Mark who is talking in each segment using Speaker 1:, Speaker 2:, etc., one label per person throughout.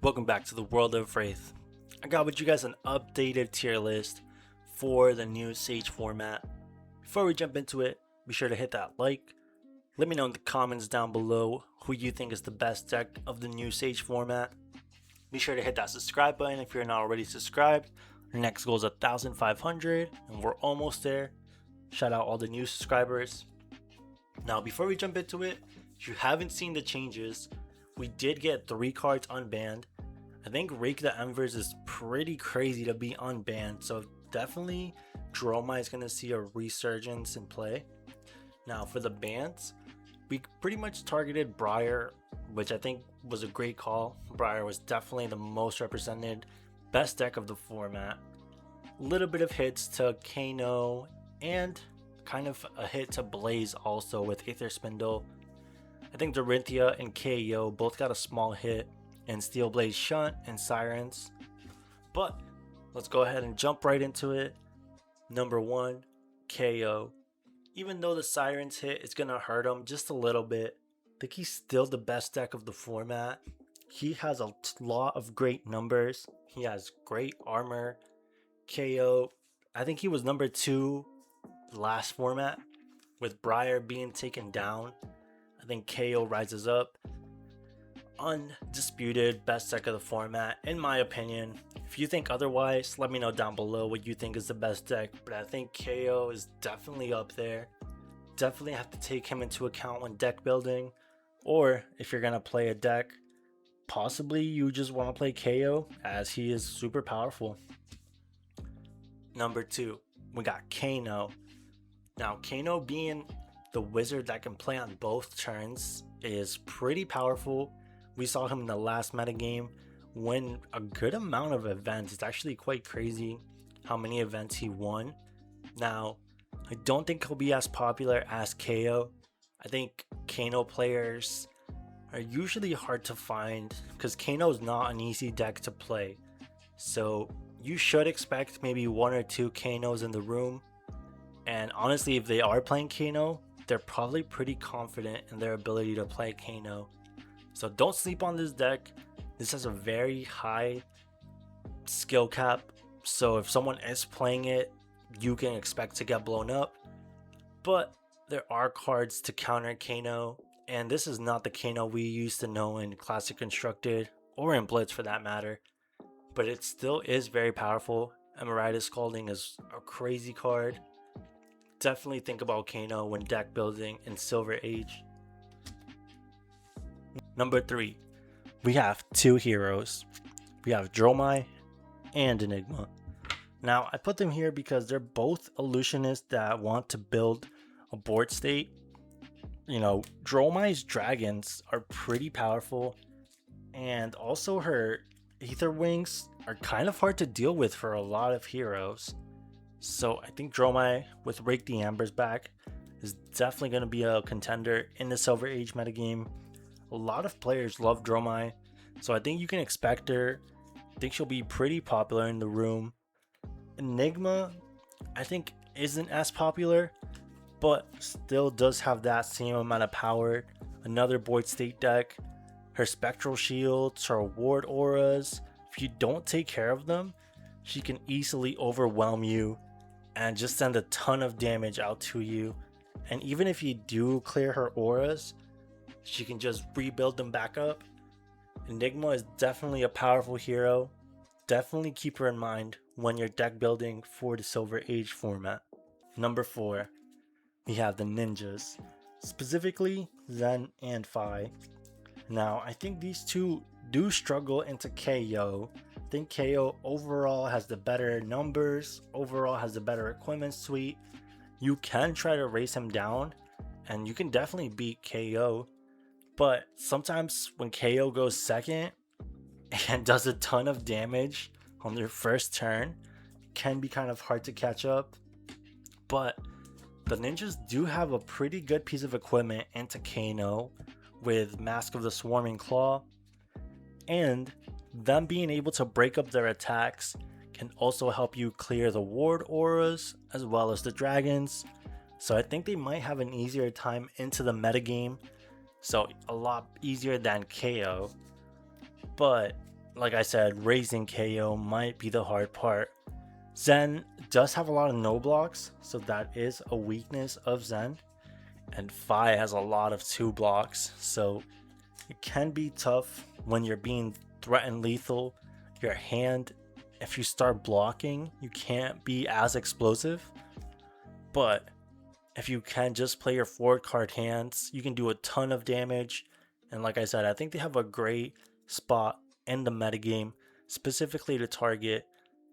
Speaker 1: Welcome back to the world of Wraith. I got with you guys an updated tier list for the new Sage format. Before we jump into it, be sure to hit that like. Let me know in the comments down below who you think is the best deck of the new Sage format. Be sure to hit that subscribe button if you're not already subscribed. Our next goal is 1,500 and we're almost there. Shout out all the new subscribers. Now before we jump into it, if you haven't seen the changes, we did get 3 cards unbanned. I think Rake the Embers is pretty crazy to be unbanned, so definitely Dromai is going to see a resurgence in play. Now for the bans, we pretty much targeted Briar, which I think was a great call. Briar was definitely the most represented, best deck of the format. A little bit of hits to Kano and kind of a hit to Blaze also with Aether Spindle. I think Dorinthia and Kayo both got a small hit, and Steel Blaze Shunt and Sirens. But let's go ahead and jump right into it. Number 1, Kayo. Even though the Sirens hit is going to hurt him just a little bit, I think he's still the best deck of the format. He has a lot of great numbers. He has great armor. Kayo, I think he was number 2 last format, with Briar being taken down. I think Kayo rises up. Undisputed best deck of the format, in my opinion. If you think otherwise, let me know down below what you think is the best deck, but I think Kayo is definitely up there. Definitely have to take him into account when deck building, or if you're gonna play a deck, possibly you just want to play Kayo as he is super powerful. Number 2, we got Kano. Now Kano, being the wizard that can play on both turns, is pretty powerful. We saw him in the last metagame win a good amount of events. It's actually quite crazy how many events he won. Now, I don't think he'll be as popular as Kayo. I think Kano players are usually hard to find because Kano is not an easy deck to play. So you should expect maybe 1 or 2 Kanos in the room. And honestly, if they are playing Kano, they're probably pretty confident in their ability to play Kano. So don't sleep on this deck. This has a very high skill cap, so if someone is playing it, you can expect to get blown up. But there are cards to counter Kano, and this is not the Kano we used to know in Classic Constructed or in Blitz for that matter, but it still is very powerful. Emeritus Scalding is a crazy card. Definitely think about Kano when deck building in Silver Age. Number 3, we have 2 heroes. We have Dromai and Enigma. Now I put them here because they're both illusionists that want to build a board state. You know, Dromai's dragons are pretty powerful, and also her Aether Wings are kind of hard to deal with for a lot of heroes. So I think Dromai with Rake the Embers back is definitely going to be a contender in the Silver Age metagame. A lot of players love Dromai, so I think you can expect her. I think she'll be pretty popular in the room. Enigma, I think, isn't as popular, but still does have that same amount of power. Another board state deck. Her spectral shields, her ward auras, if you don't take care of them, she can easily overwhelm you and just send a ton of damage out to you. And even if you do clear her auras, she can just rebuild them back up. Enigma is definitely a powerful hero. Definitely keep her in mind when you're deck building for the Silver Age format. Number 4, we have the ninjas, specifically Zen and Fi. Now I think these two do struggle into Kayo. I think Kayo overall has the better numbers, overall has the better equipment suite. You can try to race him down and you can definitely beat Kayo. But sometimes when Kayo goes second and does a ton of damage on their first turn, it can be kind of hard to catch up. But the ninjas do have a pretty good piece of equipment into Kano with Mask of the Swarming Claw, and them being able to break up their attacks can also help you clear the ward auras as well as the dragons. So I think they might have an easier time into the metagame. So a lot easier than Kayo. But like I said, raising Kayo might be the hard part. Zen does have a lot of no blocks, so that is a weakness of Zen. And Fi has a lot of 2 blocks, so it can be tough when you're being threatened lethal. Your hand, if you start blocking, you can't be as explosive. But if you can just play your forward card hands, you can do a ton of damage. And like I said, I think they have a great spot in the metagame, specifically to target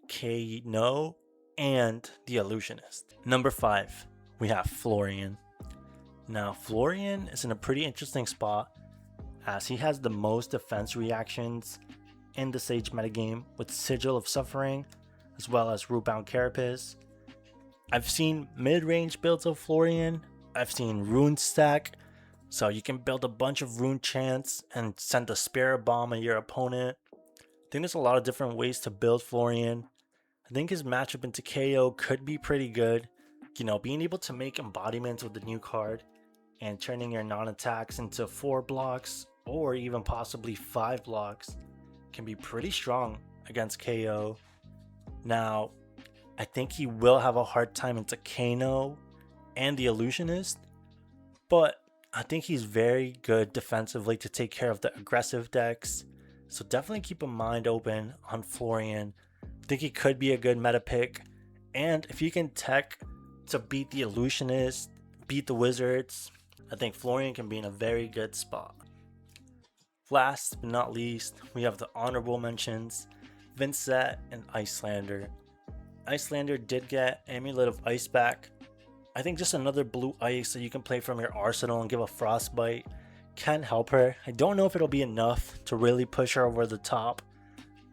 Speaker 1: Kano and the Illusionist. Number 5, we have Florian. Now, Florian is in a pretty interesting spot as he has the most defense reactions in the Sage metagame with Sigil of Suffering as well as Rootbound Carapace. I've seen mid-range builds of Florian. I've seen Rune Stack, so you can build a bunch of Rune Chants and send a Spirit Bomb at your opponent. I think there's a lot of different ways to build Florian. I think his matchup into KO could be pretty good. You know, being able to make embodiments with the new card and turning your non-attacks into 4 blocks or even possibly 5 blocks can be pretty strong against KO. Now, I think he will have a hard time into Kano and the Illusionist, but I think he's very good defensively to take care of the aggressive decks. So definitely keep a mind open on Florian. I think he could be a good meta pick. And if you can tech to beat the Illusionist, beat the Wizards, I think Florian can be in a very good spot. Last but not least, we have the honorable mentions, Vincent and Icelander. Icelander did get Amulet of Ice back. I think just another blue ice that you can play from your arsenal and give a Frostbite can help her. I don't know if it'll be enough to really push her over the top,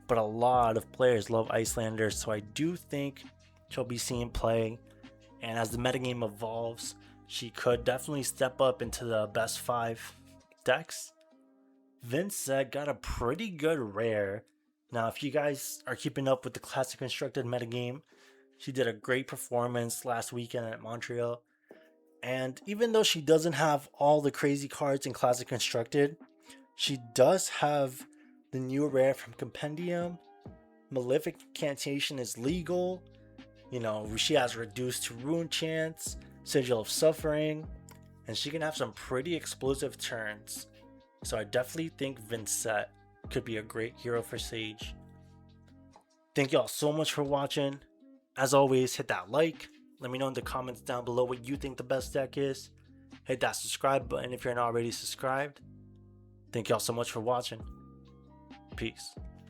Speaker 1: but a lot of players love Icelander, so I do think she'll be seen play. And as the metagame evolves, she could definitely step up into the best 5 decks. Vincent got a pretty good rare. Now, if you guys are keeping up with the Classic Constructed metagame, she did a great performance last weekend at Montreal. And even though she doesn't have all the crazy cards in Classic Constructed, she does have the new rare from Compendium. Malefic Incantation is legal. You know, she has reduced to Rune Chance, Sigil of Suffering, and she can have some pretty explosive turns. So I definitely think Vincent could be a great hero for Sage. Thank y'all so much for watching. As always, hit that like. Let me know in the comments down below what you think the best deck is. Hit that subscribe button if you're not already subscribed. Thank y'all so much for watching. Peace.